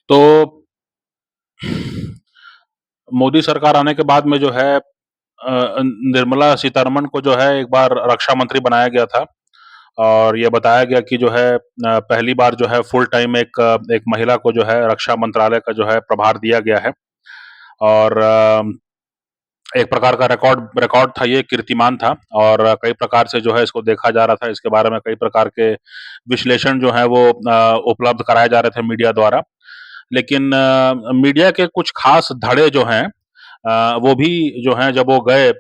तो मोदी सरकार आने के बाद में जो है निर्मला सीतारमण को जो है एक बार रक्षा मंत्री बनाया गया था और ये बताया गया कि जो है पहली बार जो है फुल टाइम एक महिला को जो है रक्षा मंत्रालय का जो है प्रभार दिया गया है और एक प्रकार का रिकॉर्ड रिकॉर्ड था, ये कीर्तिमान था और कई प्रकार से जो है इसको देखा जा रहा था, इसके बारे में कई प्रकार के विश्लेषण जो है वो उपलब्ध कराए जा रहे थे मीडिया द्वारा। लेकिन मीडिया के कुछ खास धड़े जो हैं वो भी जो हैं जब वो गए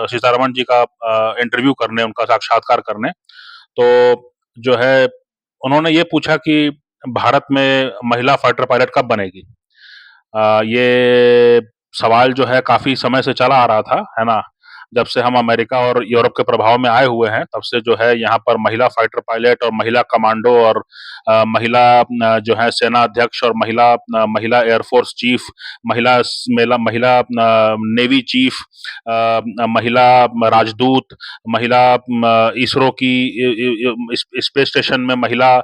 सीतारमण जी का इंटरव्यू करने, उनका साक्षात्कार करने, तो जो है उन्होंने ये पूछा कि भारत में महिला फाइटर पायलट कब बनेगी? ये सवाल जो है काफ़ी समय से चला आ रहा था, है ना? जब से हम अमेरिका और यूरोप के प्रभाव में आए हुए हैं, तब से जो है यहाँ पर महिला फाइटर पायलट और महिला कमांडो और महिला जो है सेना अध्यक्ष और महिला एयरफोर्स चीफ, महिला नेवी चीफ, महिला राजदूत, महिला इसरो की स्पेस स्टेशन में महिला,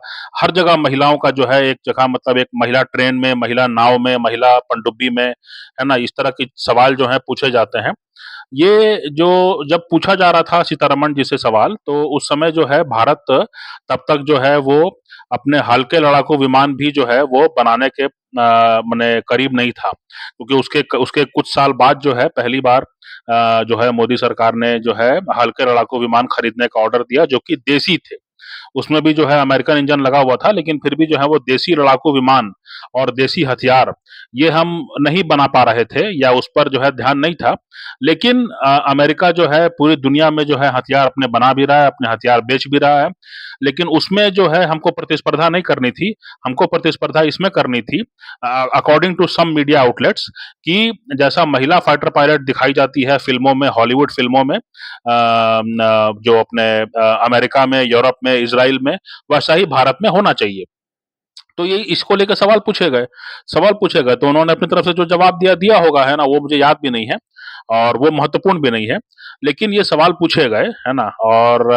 हर जगह महिलाओं का जो है एक जगह मतलब एक महिला ट्रेन में, महिला नाव में, महिला पनडुब्बी में, है ना? इस तरह के सवाल जो हैं पूछे जाते हैं। ये जो जब पूछा जा रहा था सीतारमण जी से सवाल, तो उस समय जो है भारत तब तक जो है वो अपने हल्के लड़ाकू विमान भी जो है वो बनाने के मने करीब नहीं था। क्योंकि उसके उसके कुछ साल बाद जो है पहली बार जो है मोदी सरकार ने जो है हल्के लड़ाकू विमान खरीदने का ऑर्डर दिया जो कि देसी थे। उसमें भी जो है अमेरिकन इंजन लगा हुआ था, लेकिन फिर भी जो है वो देसी लड़ाकू विमान और देसी हथियार ये हम नहीं बना पा रहे थे या उस पर जो है ध्यान नहीं था। लेकिन अमेरिका जो है पूरी दुनिया में जो है हथियार अपने बना भी रहा है, अपने हथियार बेच भी रहा है। लेकिन उसमें जो है हमको प्रतिस्पर्धा नहीं करनी थी, हमको प्रतिस्पर्धा इसमें करनी थी according to some media outlets कि जैसा महिला फाइटर पायलट दिखाई जाती है फ़िल्मों में, हॉलीवुड फ़िल्मों में जो अपने अमेरिका में, यूरोप में, इज़राइल में, वैसा ही भारत में होना चाहिए। तो ये इसको लेके सवाल पूछे गए तो उन्होंने अपनी तरफ से जो जवाब दिया होगा, है ना? वो मुझे याद भी नहीं है और वो महत्वपूर्ण भी नहीं है। लेकिन ये सवाल पूछे गए, है ना? और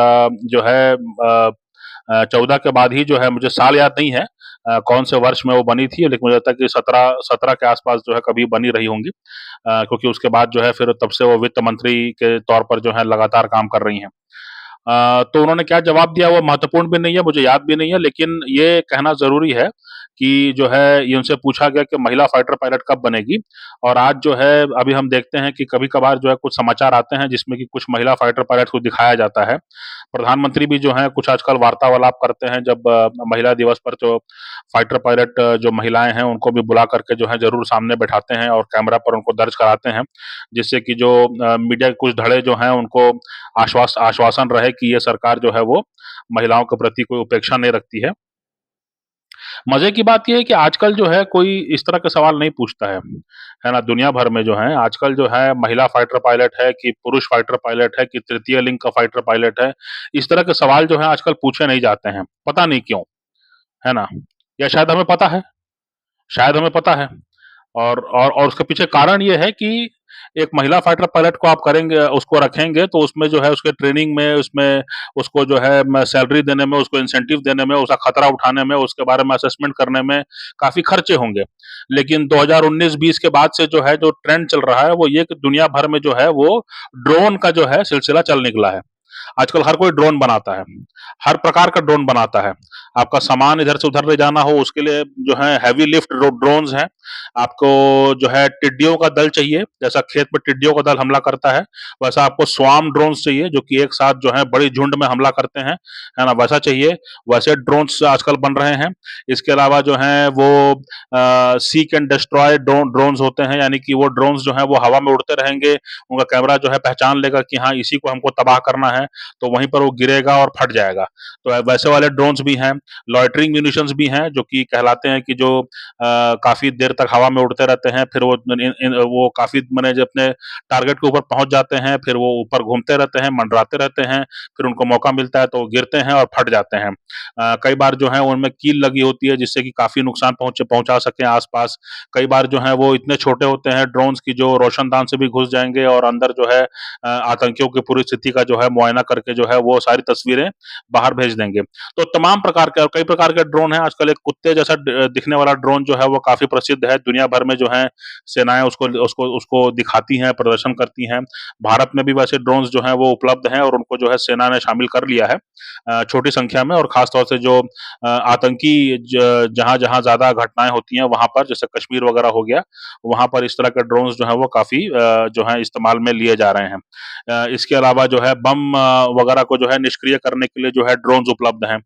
जो है 14 के बाद ही जो है मुझे साल याद नहीं है कौन से वर्ष में वो बनी थी, लेकिन मुझे लगता है कि 17 के आस-पास जो है कभी बनी रही होंगी। क्योंकि उसके बाद जो है फिर तब से वो वित्त मंत्री के तौर पर जो है लगातार काम कर रही हैं। तो उन्होंने क्या जवाब दिया वो महत्वपूर्ण भी नहीं है, मुझे याद भी नहीं है, लेकिन ये कहना ज़रूरी है कि जो है ये उनसे पूछा गया कि महिला फाइटर पायलट कब बनेगी? और आज जो है अभी हम देखते हैं कि कभी-कभार जो है कुछ समाचार आते हैं जिसमें कि कुछ महिला फाइटर पायलट को दिखाया जाता है। प्रधानमंत्री भी जो हैं कुछ आजकल वार्तालाप करते हैं जब महिला दिवस पर जो फाइटर पायलट जो महिलाएँ हैं उनको भी बुला करके जो है ज़रूर सामने बैठाते हैं और कैमरा पर उनको दर्ज कराते हैं। जिससे कि जो मीडिया के कुछ धड़े जो हैं उनको आश्वासन रहे कि ये सरकार जो है वो महिलाओं के प्रति कोई उपेक्षा नहीं रखती है। मज़े की बात ये है कि आजकल जो है कोई इस तरह के सवाल नहीं पूछता है ना? दुनिया भर में जो है आजकल जो है महिला फाइटर पायलट है कि पुरुष फाइटर पायलट है कि तृतीय लिंग का फाइटर पायलट है, इस तरह के सवाल जो हैं आजकल पूछे नहीं जाते हैं, पता नहीं क्यों, है ना? या शायद हमें पता है। और उसके पीछे कारण ये है कि एक महिला फाइटर पायलट को आप करेंगे, उसको रखेंगे तो उसमें जो है उसके ट्रेनिंग में, उसमें उसको जो है सैलरी देने में, उसको इंसेंटिव देने में, उसका खतरा उठाने में, उसके बारे में असेसमेंट करने में काफ़ी खर्चे होंगे। लेकिन 2019-20 के बाद से जो है जो ट्रेंड चल रहा है वो ये कि दुनिया भर में जो है वो ड्रोन का जो है सिलसिला चल निकला है। आजकल हर कोई ड्रोन बनाता है, हर प्रकार का ड्रोन बनाता है। आपका सामान इधर से उधर ले जाना हो उसके लिए जो है हेवी लिफ्ट ड्रोन्स हैं। आपको जो है टिड्डियों का दल चाहिए, जैसा खेत में टिड्डियों का दल हमला करता है, वैसा आपको स्वार्म ड्रोन्स चाहिए जो कि एक साथ जो है बड़ी झुंड में हमला करते हैं, है ना? वैसा चाहिए, वैसे ड्रोन्स आजकल बन रहे हैं। इसके अलावा जो हैं वो सीक एंड डिस्ट्रॉय ड्रोन्स होते हैं, यानी कि वो ड्रोन्स जो हैं वो हवा में उड़ते रहेंगे, उनका कैमरा जो है पहचान लेगा कि हाँ, इसी को हमको तबाह करना है, तो वहीं पर वो गिरेगा और फट जाएगा। तो वैसे वाले ड्रोन्स भी हैं, लॉइटरिंग म्यूनिशंस भी हैं जो कि कहलाते हैं कि जो काफ़ी देर तक हवा में उड़ते रहते हैं, फिर वो काफ़ी माने जो अपने टारगेट के ऊपर पहुँच जाते हैं, फिर वो ऊपर घूमते रहते हैं, मंडराते रहते हैं, फिर उनको मौका मिलता है तो वो गिरते हैं और फट जाते हैं। कई बार जो है उनमें कील लगी होती है जिससे कि काफ़ी नुकसान पहुँचा सकें आस-पास। कई बार जो है वो इतने छोटे होते हैं ड्रोन्स कि जो रोशनदान से भी घुस जाएँगे और अंदर जो है आतंकियों की पूरी स्थिति का जो है मुआयना कर करके जो है वो सारी तस्वीरें बाहर भेज देंगे। तो तमाम प्रकार के और कई प्रकार के ड्रोन हैं आजकल। एक कुत्ते जैसा दिखने वाला ड्रोन जो है वो काफ़ी प्रसिद्ध है। दुनिया भर में जो है सेनाएँ उसको उसको उसको दिखाती हैं, प्रदर्शन करती हैं। भारत में भी वैसे ड्रोन्स जो हैं वो उपलब्ध हैं और उनको जो है सेना ने शामिल कर लिया है छोटी संख्या में, और ख़ास तौर से जो आतंकी जहाँ-जहाँ ज़्यादा घटनाएँ होती हैं वहाँ पर, जैसे कश्मीर वगैरह हो गया, वहाँ पर इस तरह के ड्रोन्स जो हैं वो काफ़ी जो है इस्तेमाल में लिए जा रहे हैं। इसके अलावा जो है बम वगैरह को जो है निष्क्रिय करने के लिए जो है ड्रोन्स उपलब्ध हैं।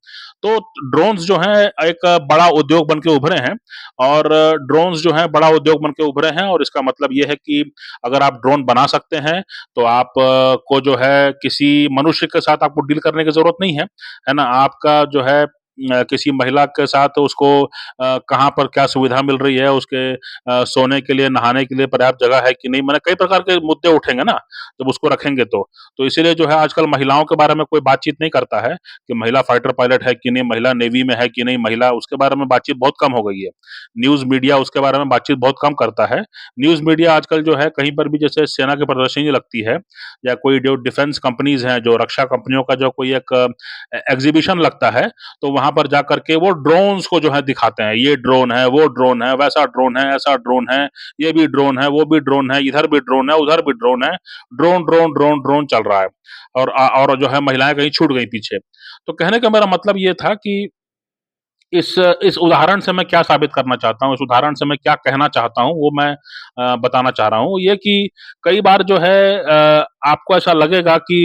तो ड्रोन्स जो हैं एक बड़ा उद्योग बन के उभरे हैं, और ड्रोन्स जो हैं बड़ा उद्योग बन के उभरे हैं, और इसका मतलब ये है कि अगर आप ड्रोन बना सकते हैं, तो आप को जो है किसी मनुष्य के साथ आपको डील करने की ज़रूरत नहीं है ना? आपका जो है किसी महिला के साथ उसको कहाँ पर क्या सुविधा मिल रही है, उसके सोने के लिए, नहाने के लिए पर्याप्त जगह है कि नहीं, माने कई प्रकार के मुद्दे उठेंगे ना, जब उसको रखेंगे तो। तो इसीलिए जो है आजकल महिलाओं के बारे में कोई बातचीत नहीं करता है, कि महिला फाइटर पायलट है कि नहीं, महिला नेवी में है कि नहीं, महिला उसके बारे में बातचीत बहुत कम हो गई है। न्यूज़ मीडिया उसके बारे में बातचीत बहुत कम करता है। न्यूज़ मीडिया आजकल जो है कहीं पर भी जैसे सेना की प्रदर्शनी लगती है, या कोई जो डिफेंस कंपनीज़ हैं, जो रक्षा कंपनियों का जो कोई एक एग्ज़िबिशन लगता है, तो वहाँ पर जाकर के वो ड्रोन्स को जो है दिखाते हैं। ये ड्रोन है, वो ड्रोन है, वैसा ड्रोन है, ऐसा ड्रोन है, ये भी ड्रोन है, वो भी ड्रोन है, इधर भी ड्रोन है, उधर भी ड्रोन है। ड्रोन, ड्रोन, ड्रोन, ड्रोन चल रहा है। और जो है महिलाएँ कहीं छूट गई पीछे। तो कहने का मेरा मतलब ये था कि इस इस उदाहरण से मैं क्या साबित करना चाहता हूँ, इस उदाहरण से मैं क्या कहना चाहता हूँ, वो मैं बताना चाह रहा हूँ। ये कि कई बार जो है आपको ऐसा लगेगा कि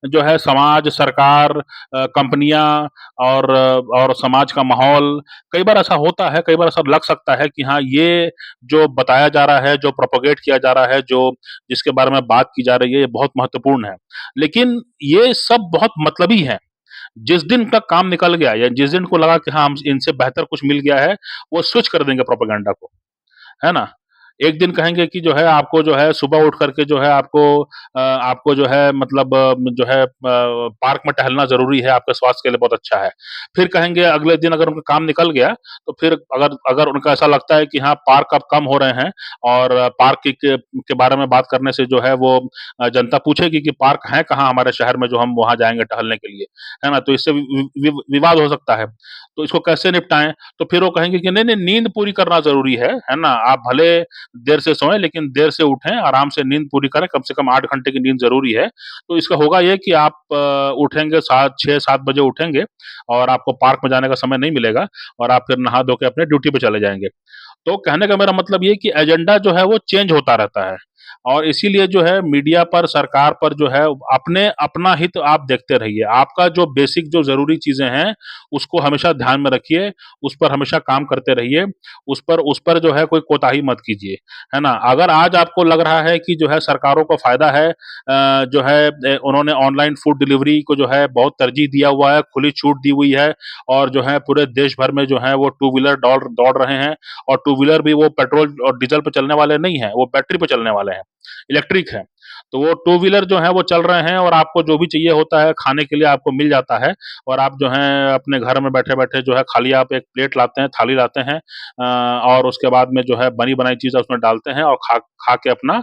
जो है समाज, सरकार, कंपनियाँ और समाज का माहौल, कई बार ऐसा होता है, कई बार ऐसा लग सकता है कि हाँ, ये जो बताया जा रहा है, जो प्रोपेगेट किया जा रहा है, जो जिसके बारे में बात की जा रही है, ये बहुत महत्वपूर्ण है। लेकिन ये सब बहुत मतलबी है। जिस दिन का काम निकल गया, या जिस दिन को लगा कि हाँ, हम इनसे बेहतर कुछ मिल गया है, वो स्विच कर देंगे प्रोपेगेंडा को, है ना? एक दिन कहेंगे कि जो है आपको जो है सुबह उठ करके जो है आपको जो है मतलब जो है पार्क में टहलना ज़रूरी है, आपके स्वास्थ्य के लिए बहुत अच्छा है। फिर कहेंगे अगले दिन अगर उनका काम निकल गया, तो फिर अगर अगर उनका ऐसा लगता है कि हाँ, पार्क अब कम हो रहे हैं, और पार्क के बारे में बात करने से जो है वो जनता पूछेगी कि पार्क हैं कहाँ हमारे शहर में जो हम वहाँ जाएँगे टहलने के लिए, है ना? तो इससे विवाद हो सकता है। तो इसको कैसे निपटाएँ? तो फिर वो कहेंगे कि नहीं, नहीं, नींद पूरी करना ज़रूरी है ना? आप भले देर से सोएँ, लेकिन देर से उठें, आराम से नींद पूरी करें, कम से कम 8 घंटे की नींद ज़रूरी है। तो इसका होगा ये कि आप उठेंगे 7 6-7 बजे उठेंगे, और आपको पार्क में जाने का समय नहीं मिलेगा, और आप फिर नहा धो के अपने ड्यूटी पे चले जाएँगे। तो कहने का मेरा मतलब ये कि एजेंडा जो है वो चेंज होता रहता है, और इसीलिए जो है मीडिया पर, सरकार पर जो है अपने अपना हित आप देखते रहिए। आपका जो बेसिक जो ज़रूरी चीज़ें हैं, उसको हमेशा ध्यान में रखिए, उस पर हमेशा काम करते रहिए, उस पर जो है कोई कोताही मत कीजिए, है ना? अगर आज आपको लग रहा है कि जो है सरकारों को फ़ायदा है, जो है उन्होंने ऑनलाइन फूड डिलीवरी को जो है बहुत तरजीह दिया हुआ है, खुली छूट दी हुई है, और जो है पूरे देश भर में जो है वो टू व्हीलर दौड़ दौड़ रहे हैं, और टू व्हीलर भी वो पेट्रोल और डीज़ल पे चलने वाले नहीं हैं, वो बैटरी पे चलने वाले हैं, इलेक्ट्रिक हैं। तो वो टू व्हीलर जो हैं वो चल रहे हैं, और आपको जो भी चाहिए होता है खाने के लिए आपको मिल जाता है, और आप जो है अपने घर में बैठे-बैठे जो है खाली आप एक प्लेट लाते हैं, थाली लाते हैं, और उसके बाद में जो है बनी-बनाई चीज़ उसमें डालते हैं, और खा खा के अपना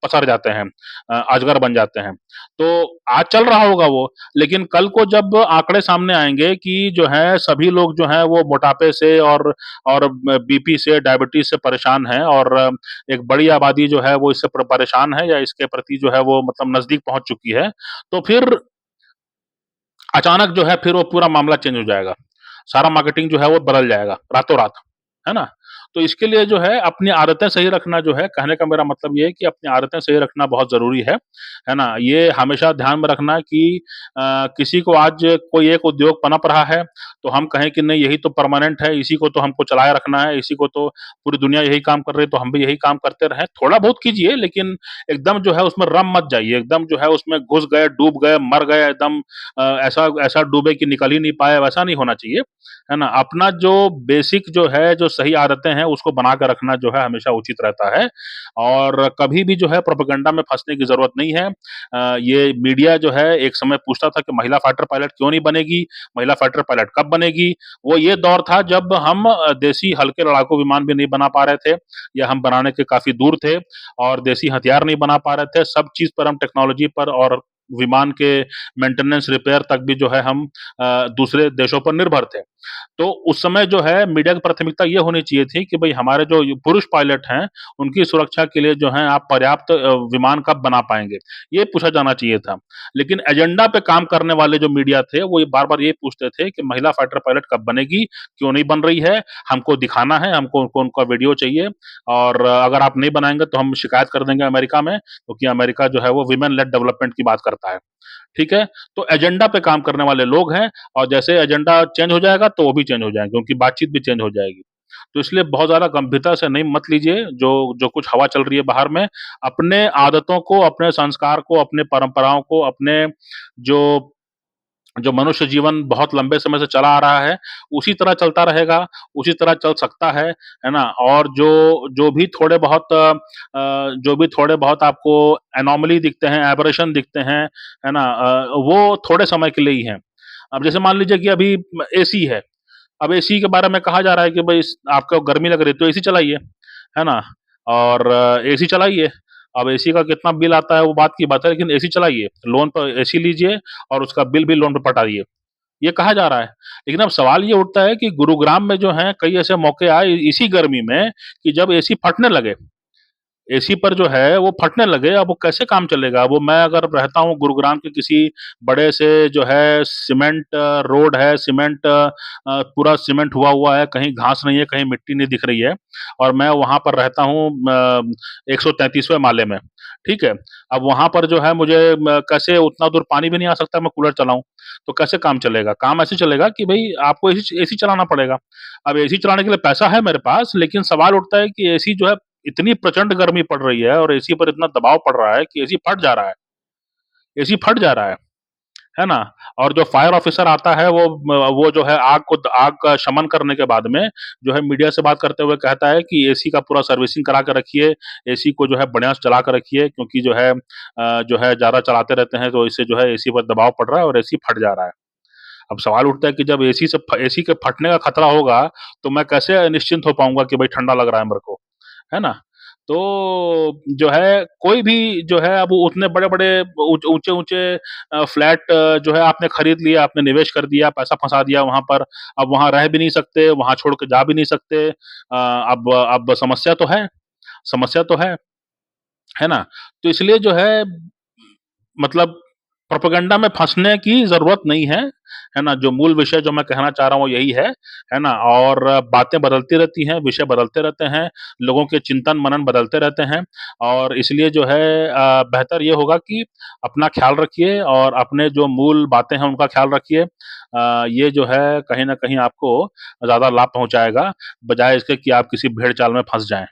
पसर जाते हैं, अजगर बन जाते हैं। तो आज चल रहा होगा वो, लेकिन कल को जब आंकड़े सामने आएँगे कि जो है सभी लोग जो हैं वो मोटापे से और बीपी से, डायबिटीज़ से परेशान हैं, और एक बड़ी आबादी जो है वो इससे परेशान है, या इसके प्रति जो है वो मतलब नज़दीक पहुँच चुकी है, तो फिर अचानक जो है फिर वो पूरा मामला चेंज हो जाएगा। सारा मार्केटिंग जो है वो बदल जाएगा, रातों-रात, है ना? तो इसके लिए जो है अपनी आदतें सही रखना जो है, कहने का मेरा मतलब ये है कि अपनी आदतें सही रखना बहुत ज़रूरी है ना? ये हमेशा ध्यान में रखना कि किसी को आज कोई एक उद्योग पनप रहा है, तो हम कहें कि नहीं, यही तो परमानेंट है, इसी को तो हमको चलाए रखना है, इसी को तो पूरी दुनिया यही काम कर रही है, तो हम भी यही काम करते रहें। थोड़ा बहुत कीजिए, लेकिन एकदम जो है उसमें रम मत जाइए, एकदम जो है उसमें घुस गए, डूब गए, मर गए, एकदम ऐसा ऐसा डूबे कि निकल ही नहीं पाए, वैसा नहीं होना चाहिए, है ना? अपना जो बेसिक जो है, जो सही आदतें हैं, उसको बना के रखना जो है हमेशा उचित रहता है, और कभी भी जो है प्रोपेगेंडा में फँसने की ज़रूरत नहीं है। ये मीडिया जो है एक समय पूछता था कि महिला फाइटर पायलट क्यों नहीं बनेगी? महिला फाइटर पायलट कब बनेगी? वो ये दौर था जब हम देसी हल्के लड़ाकू विमान भी नहीं बना पा रहे थे, या हम बनाने के काफ़ी दूर थे, और देसी हथियार नहीं बना पा रहे थे। सब चीज़ पर हम टेक्नोलॉजी पर और विमान के मेंटेनेंस रिपेयर तक भी जो है हम दूसरे देशों पर निर्भर थे। तो उस समय जो है मीडिया की प्राथमिकता ये होनी चाहिए थी कि भई हमारे जो पुरुष पायलट हैं, उनकी सुरक्षा के लिए जो है आप पर्याप्त विमान कब बना पाएँगे? ये पूछा जाना चाहिए था। लेकिन एजेंडा पे काम करने वाले जो मीडिया थे, वो ये बार-बार ये पूछते थे कि महिला फाइटर पायलट कब बनेगी? क्यों नहीं बन रही है? हमको दिखाना है, हमको उनको उनका वीडियो चाहिए और अगर आप नहीं बनाएँगे तो हम शिकायत कर देंगे अमेरिका में, क्योंकि अमेरिका जो है वो वुमेन लेड डेवलपमेंट की बात करता है। ठीक है? तो एजेंडा पे काम करने वाले लोग हैं और जैसे एजेंडा चेंज हो जाएगा तो वो भी चेंज हो जाएँगे, उनकी बातचीत भी चेंज हो जाएगी। तो इसलिए बहुत ज़्यादा गंभीरता से नहीं मत लीजिए जो जो कुछ हवा चल रही है बाहर में। अपने आदतों को, अपने संस्कार को, अपने परंपराओं को, अपने जो जो मनुष्य जीवन बहुत लंबे समय से चला आ रहा है, उसी तरह चलता रहेगा, उसी तरह चल सकता है ना? और जो भी थोड़े बहुत जो भी थोड़े बहुत आपको एनोमली दिखते हैं, एबरेशन दिखते हैं, है ना? वो थोड़े समय के लिए ही हैं। अब जैसे मान लीजिए कि अभी एसी है, अब एसी के बारे में कहा जा रहा है कि भई आपको गर्मी लग रही है तो एसी चलाइए, है ना? और एसी चलाइए। अब एसी का कितना बिल आता है वो बात की बात है, लेकिन एसी चलाइए, लोन पर एसी लीजिए और उसका बिल भी लोन पे पटाइए। ये कहा जा रहा है। लेकिन अब सवाल ये उठता है कि गुरुग्राम में जो है कई ऐसे मौके आए इसी गर्मी में कि जब एसी फटने लगे। एसी पर जो है वो फटने लगे, अब वो कैसे काम चलेगा? वो मैं अगर रहता हूँ गुरुग्राम के किसी बड़े से जो है सीमेंट रोड है, सीमेंट पूरा सीमेंट हुआ है, कहीं घास नहीं है, कहीं मिट्टी नहीं दिख रही है और मैं वहाँ पर रहता हूँ 133वें माले में, ठीक है? अब वहाँ पर जो है मुझे कैसे उतना दूर पानी भी नहीं आ सकता मैं कूलर चलाऊँ, तो कैसे काम चलेगा? काम ऐसे चलेगा कि भई आपको एसी एसी चलाना पड़ेगा। अब एसी चलाने के लिए पैसा है मेरे पास, लेकिन सवाल उठता है कि एसी जो है इतनी प्रचंड गर्मी पड़ रही है और एसी पर इतना दबाव पड़ रहा है कि एसी फट जा रहा है। एसी फट जा रहा है ना? और जो फायर ऑफिसर आता है वो जो है आग का शमन करने के बाद में जो है मीडिया से बात करते हुए कहता है कि एसी का पूरा सर्विसिंग करा के रखिए, एसी को जो है बढ़िया से चला के रखिए क्योंकि जो है ज़्यादा चलाते रहते हैं तो इससे जो है एसी पर दबाव पड़ रहा है और एसी फट जा रहा है। अब सवाल उठता है कि जब एसी के फटने का खतरा होगा, तो मैं कैसे निश्चिंत हो पाऊँगा कि भाई ठंडा लग रहा है मेरे को, है ना? तो जो है कोई भी जो है अब उतने बड़े-बड़े ऊँचे-ऊँचे फ्लैट जो है आपने खरीद लिया, आपने निवेश कर दिया, पैसा फँसा दिया वहाँ पर, अब वहाँ रह भी नहीं सकते, वहाँ छोड़ के जा भी नहीं सकते। अब समस्या तो है ना? तो इसलिए जो है मतलब प्रोपेगेंडा में फँसने की ज़रूरत नहीं है ना? जो मूल विषय जो मैं कहना चाह रहा हूँ वो यही है ना? और बातें बदलती रहती हैं, विषय बदलते रहते हैं, लोगों के चिंतन-मनन बदलते रहते हैं और इसलिए जो है बेहतर ये होगा कि अपना ख़्याल रखिए और अपने जो मूल बातें हैं उनका ख़्याल रखिए। ये जो है कहीं न कहीं आपको ज़्यादा लाभ पहुँचाएगा, बजाए इसके कि आप किसी भेड़-चाल में फँस जाएँ।